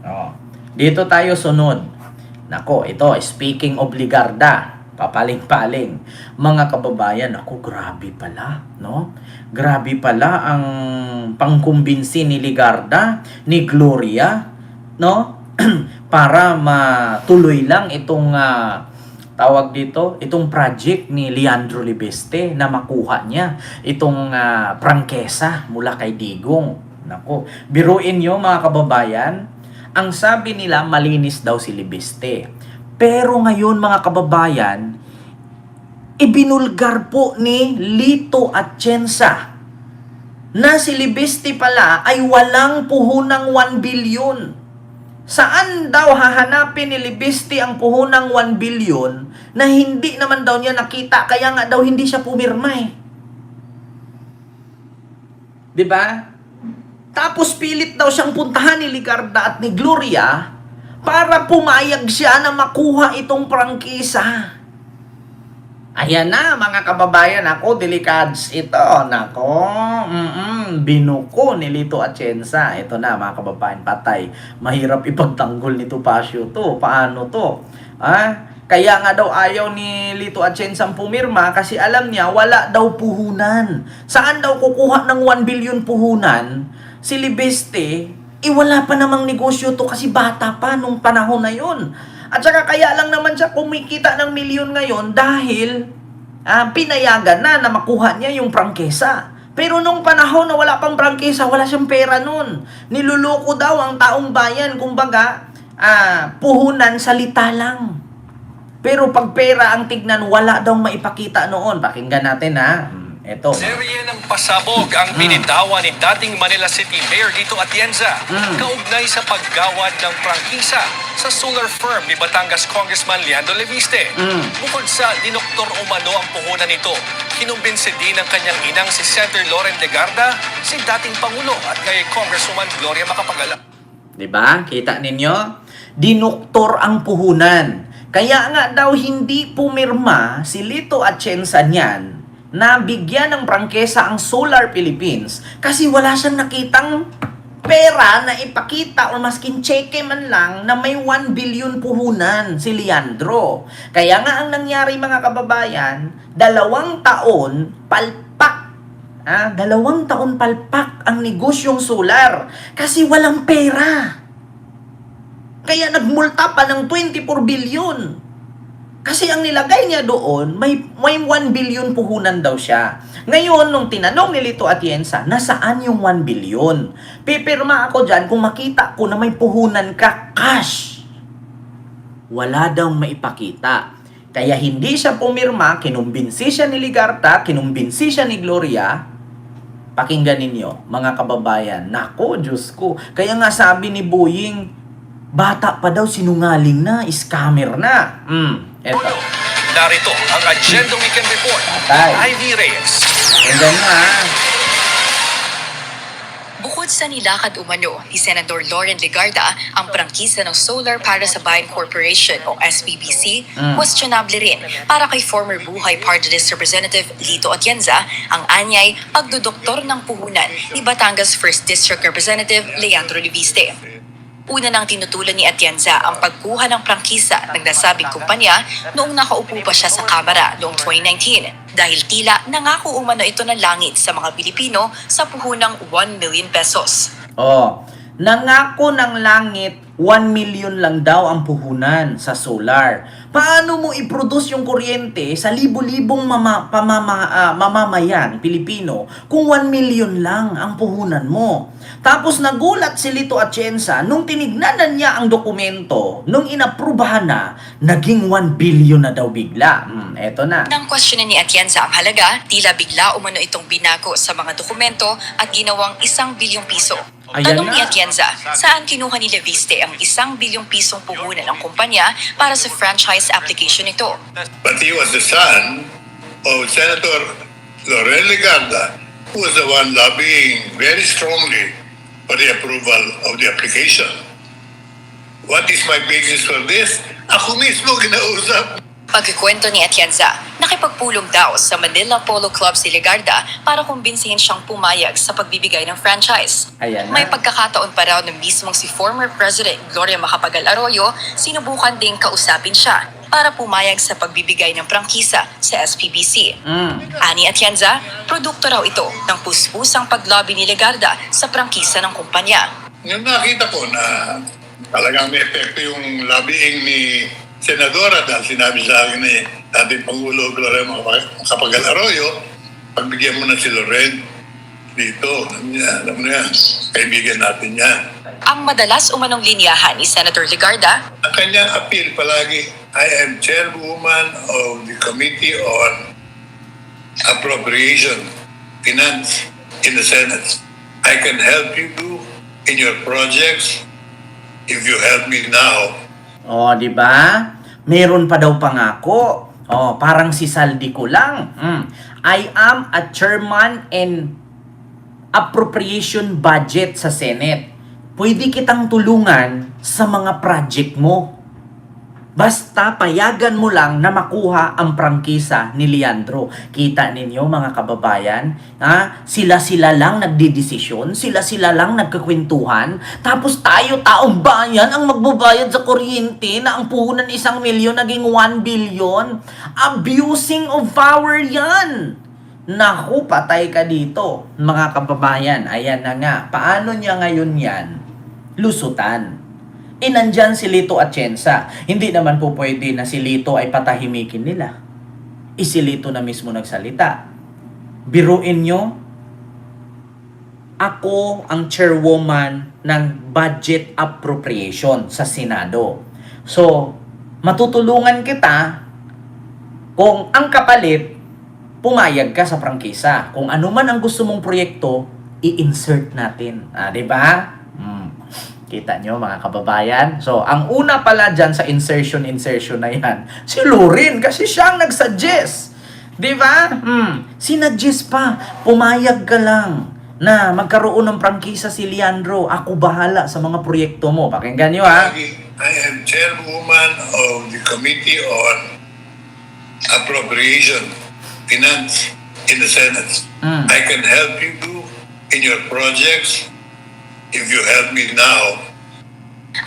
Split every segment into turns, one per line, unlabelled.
Oh. Dito tayo sunod. Nako, ito, speaking of Ligarda, papaling-paling. Mga kababayan, ako, grabe pala, no? Grabe pala ang pangkumbinsi ni Ligarda, ni Gloria, no? Para matuloy lang itong tawag dito, itong project ni Leandro Libeste na makuha niya itong prangkesa mula kay Digong. Nako, biruin nyo mga kababayan, ang sabi nila malinis daw si Libeste. Pero ngayon mga kababayan, ibinulgar po ni Lito Atienza na si Libeste pala ay walang puhunang 1 billion. Saan daw hahanapin ni Libeste ang puhunang 1 billion na hindi naman daw niya nakita, kaya nga daw hindi siya pumirma eh. 'Di ba? Tapos pilit daw siyang puntahan ni Ligarda at ni Gloria para pumayag siya na makuha itong prangkisa. Ayan na mga kababayan, ako, delikads ito. Nako, binuko ni Lito Atienza. Ito na mga kababayan, patay. Mahirap ipagtanggol ni Topacio to. Paano to? Kaya nga daw ayaw ni Lito Atienza pumirma kasi alam niya wala daw puhunan. Saan daw kukuha ng 1 billion puhunan? Si Libeste, wala pa namang negosyo to kasi bata pa nung panahon na yun. At saka kaya lang naman siya kumikita ng milyon ngayon dahil pinayagan na makuha niya yung prangkesa. Pero nung panahon na wala pang prangkesa, wala siyang pera nun. Niluloko daw ang taong bayan, kumbaga, puhunan, salita lang. Pero pag pera ang tignan, wala daw maipakita noon. Pakinggan natin Ito.
Serye ng pasabog ang binitawan ni dating Manila City Mayor Lito Atienza kaugnay sa paggawad ng prangkisa sa solar firm ni Batangas Congressman Leandro Libiste. Bukod sa dinoktor umano ang puhunan nito, kinumbinsi din ng kanyang inang si Senator Loren Legarda, si dating Pangulo at kay Congresswoman Gloria Macapagal.
Diba? Kita ninyo? Dinoktor ang puhunan. Kaya nga daw hindi pumirma si Lito Atienza niyan na bigyan ng prangkesa ang Solar Philippines kasi wala siyang nakitang pera na ipakita o maskin cheque man lang na may 1 billion puhunan si Leandro. Kaya nga ang nangyari mga kababayan, 2 taon palpak. 2 taon palpak ang negosyong solar kasi walang pera. Kaya nagmulta pa ng 24 billion. Kasi ang nilagay niya doon, may 1 billion puhunan daw siya. Ngayon, nung tinanong ni Lito Atienza, nasaan yung 1 billion? Pipirma ako dyan kung makita ko na may puhunan ka cash. Wala daw maipakita. Kaya hindi siya pumirma, kinumbinsi siya ni Ligarda, kinumbinsi siya ni Gloria. Pakinggan ninyo, mga kababayan. Nako, Diyos ko. Kaya nga sabi ni Boying, bata pa daw, sinungaling na, scammer na. Eto.
Narito ang Agenda Weekend Report. Ivy Reyes.
Pakinggan na.
Bukod sa nilakad umano ni Senator Loren Legarda ang prangkisa ng solar para sa Bayan Corporation o SBBC, questionable rin para kay former Buhay Party List Representative Lito Atienza ang anyay pagdodoktor ng puhunan ni Batangas 1st District Representative Leandro Libiste. Una nang tinutulan ni Atienza ang pagkuha ng prangkisa ng nasabing kumpanya noong nakaupo pa siya sa Kamara noong 2019 dahil tila nangako umano ito ng langit sa mga Pilipino sa puhunang 1 million pesos.
Nangako ng langit, 1 million lang daw ang puhunan sa solar. Paano mo i-produce yung kuryente sa libo-libong mamamayan Pilipino kung 1 million lang ang puhunan mo? Tapos nagulat si Lito Atienza nung tinignan niya ang dokumento, nung inaprubahan na, naging 1 billion na daw bigla. Eto na.
Nang questionin ni Atienza ang halaga, tila bigla umano itong binago sa mga dokumento at ginawang 1 bilyong piso.
Ayan
Tanong
na.
ni Atienza, saan kinuha ni Libiste ang 1 bilyong pisong puhunan ng kumpanya para sa franchise application nito?
But he was the son of Senator Loren Legarda, who was the one lobbying very strongly for the approval of the application. What is my basis for this? Ako mismo kinausap
Pagkikwento ni Atienza, nakipagpulong daw sa Manila Polo Club si Legarda para kumbinsihin siyang pumayag sa pagbibigay ng franchise.
Ayan na.
May pagkakataon pa raw ng mismong si former President Gloria Macapagal Arroyo, sinubukan ding kausapin siya para pumayag sa pagbibigay ng prangkisa sa SPBC. Ani Atienza, produkto raw ito ng puspusang paglobby ni Legarda sa prangkisa ng kumpanya.
Yung nakita ko na talagang may epekto yung lobbying ni Senadora dahil sinabi sa akin ni dating Pangulo Gloria Macapagal Arroyo, pagbigyan mo na si Loren dito. Alam mo yan, kaibigan natin yan.
Ang madalas umanong linyahan ni Senator Legarda,
Ang kanyang appeal palagi, I am chairwoman of the Committee on Appropriation, Finance in the Senate. I can help you in your projects if you help me now.
Oh, di ba? Meron pa daw pangako. Oh, parang si Saldi ko lang. I am a chairman in appropriation budget sa Senate. Pwede kitang tulungan sa mga project mo. Basta payagan mo lang na makuha ang prangkisa ni Leandro. Kita ninyo mga kababayan, sila-sila lang nagdidesisyon, sila-sila lang nagkakwentuhan, tapos tayo taong bayan ang magbabayad sa kuryente na ang puhunan 1 milyon naging 1 billion. Abusing of power yan! Naku, patay ka dito, mga kababayan. Ayan na nga, paano niya ngayon yan lusutan? Nandyan si Lito Atienza. Hindi naman po pwede na si Lito ay patahimikin nila. Si Lito na mismo nagsalita. Biruin nyo, ako ang chairwoman ng budget appropriation sa Senado. So, matutulungan kita kung ang kapalit, pumayag ka sa prangkisa. Kung ano man ang gusto mong proyekto, i-insert natin. Diba? Kita nyo mga kababayan? So, ang una pala dyan sa insertion na yan, si Loren, kasi siya ang nagsuggest. Di ba? Sinuggest pa, pumayag ka lang na magkaroon ng prangkisa si Leandro. Ako bahala sa mga proyekto mo. Pakinggan nyo ha.
I am chairwoman of the Committee on Appropriation, Finance in the Senate. I can help you in your projects if you help me now.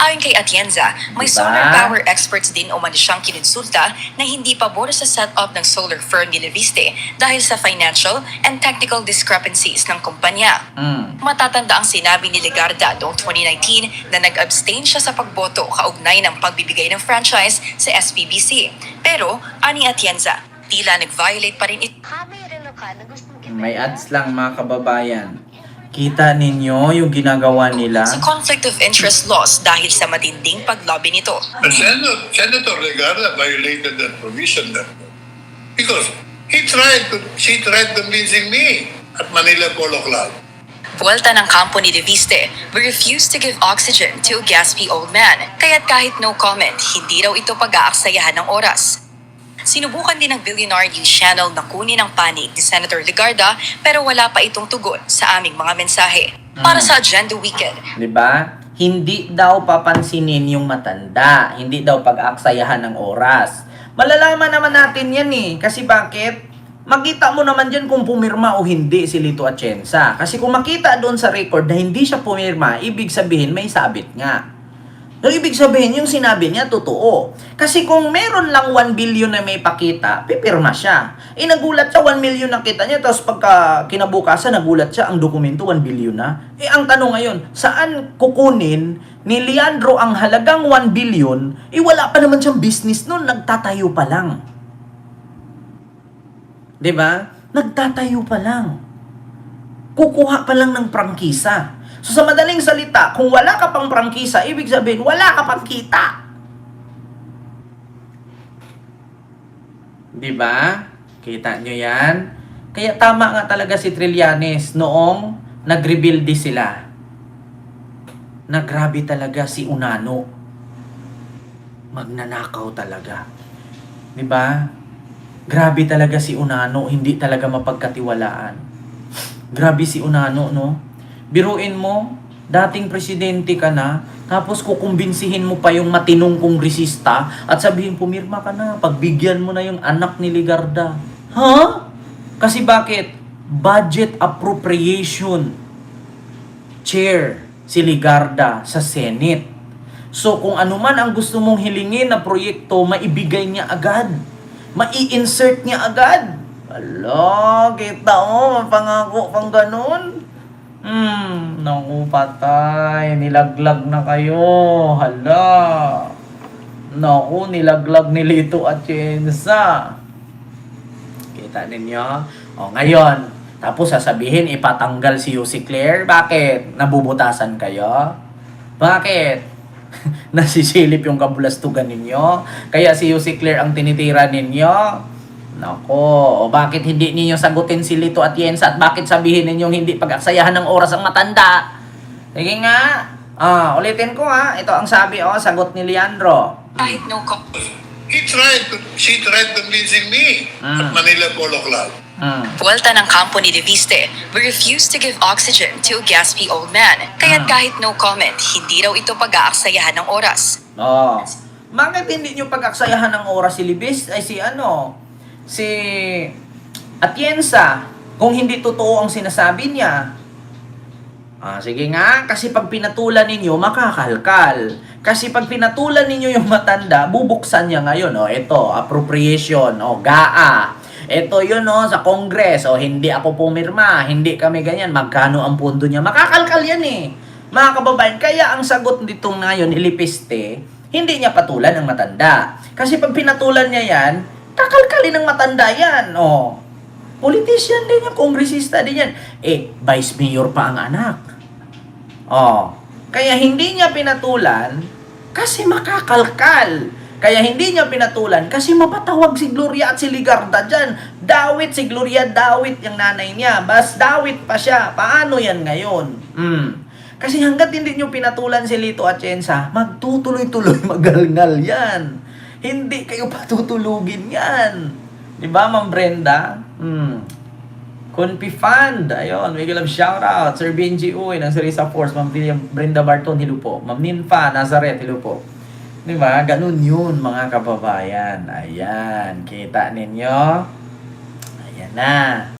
ayon kay Atienza, may
Diba?
solar power experts din umano siyang kinonsulta na hindi pabor sa setup ng solar firm ni Leviste dahil sa financial and technical discrepancies ng kumpanya. Matatanda ang sinabi ni Legarda noong 2019 na nag-abstain siya sa pagboto kaugnay ng pagbibigay ng franchise sa SPBC. Pero, ani Atienza, tila nag-violate pa rin ito.
May ads lang mga kababayan. Kita ninyo yung ginagawa nila.
Sa conflict of interest laws dahil sa matinding paglobby nito.
Senator Legarda violated that provision because she tried convincing me at Manila Polo Club.
Buwelta ng kampo ni Leviste, we refuse to give oxygen to a gaspy old man. Kaya't kahit no comment, hindi raw ito pag-aaksayahan ng oras. Sinubukan din ng Billionaire News Channel na kunin ang panig ni Senator Legarda pero wala pa itong tugon sa aming mga mensahe. Para sa Agenda Weekend,
Diba? Hindi daw papansinin yung matanda. Hindi daw pag-aaksayahan ng oras. Malalaman naman natin yan Kasi bakit? Makita mo naman dyan kung pumirma o hindi si Lito Atienza. Kasi kung makita doon sa record na hindi siya pumirma, ibig sabihin may sabit nga. So, ibig sabihin, yung sinabi niya, totoo. Kasi kung meron lang 1 billion na may pakita, pipirma siya. Nagulat siya, 1 million nakita niya, tapos pagka kinabukasan, nagulat siya, ang dokumento, 1 billion na. Ang tanong ngayon, saan kukunin ni Leandro ang halagang 1 billion, wala pa naman siyang business noon, nagtatayo pa lang. Diba? Nagtatayo pa lang. Kukuha pa lang ng prangkisa. So sa madaling salita, kung wala ka pang prangkisa, ibig sabihin, wala ka pang kita. Diba? Kita nyo yan? Kaya tama nga talaga si Trillanes noong nag-rebuildi sila. Nagrabe talaga si Unano. Magnanakaw talaga. Diba? Grabe talaga si Unano, hindi talaga mapagkatiwalaan. Grabe si Unano, no? Biruin mo, dating presidente ka na, Tapos kukumbinsihin mo pa yung matinong kongresista at sabihin, pumirma ka na, pagbigyan mo na yung anak ni Ligarda. Ha? Kasi bakit? Budget appropriation chair si Ligarda sa Senate. So kung ano man ang gusto mong hilingin na proyekto, maibigay niya agad. Mai-insert niya agad. Hala, kita mo, pangako pang ganun. Naku, patay. Nilaglag na kayo. Hala. Naku, nilaglag ni Lito Atienza. Kita ninyo? O, ngayon, tapos sasabihin, ipatanggal si Yussi Claire. Bakit? Nabubutasan kayo? Bakit? Nasisilip yung kabulastugan ninyo? Kaya si Yussi Claire ang tinitira ninyo? Nako, o bakit hindi ninyo sagutin si Lito Atienza at bakit sabihin ninyong hindi pag-aksayahan ng oras ang matanda? Sige nga. Ulitin ko ha. Ito ang sabi, sagot ni Leandro.
Kahit no
She tried convincing me at Manila Polo Club.
Buwelta ng kampo ni Leviste, we refuse to give oxygen to a gaspy old man. Kaya't kahit no comment, hindi raw ito pag-aaksayahan ng oras.
Bakit hindi nyo pag-aksayahan ng oras si si Atienza kung hindi totoo ang sinasabi niya? Sige nga, kasi pag pinatulan ninyo, makakalkal. Kasi pag pinatulan ninyo yung matanda, bubuksan niya ngayon. Ito, appropriation, GAA. Ito yun, sa Congress. Hindi ako pumirma, hindi kami ganyan. Magkano ang pondo niya? Makakalkal yan mga kababayan. Kaya ang sagot nito ngayon, Ilipiste, hindi niya patulan ng matanda. Kasi pag pinatulan niya yan, kakalkalin ng matanda yan. Politician din yan, kongresista din yan. Vice mayor pa ang anak. Kaya hindi niya pinatulan kasi makakalkal. Kaya hindi niya pinatulan kasi mapatawag si Gloria at si Ligarda dyan. Dawit si Gloria, dawit yung nanay niya. Bas dawit pa siya. Paano yan ngayon? Kasi hanggat hindi niyo pinatulan si Lito Atienza, magtutuloy-tuloy magalngal yan. Hindi kayo patutulugin yan. Diba, Ma'am Brenda? Confi Fund. Ayun, may love shoutout. Sir Benji Uy, ng Sarisa Force. Ma'am Brenda Barton, hello po. Ma'am Ninfa, Nazareth, hello po. Diba? Ganun yun, mga kababayan. Ayan, kita ninyo. Ayan na.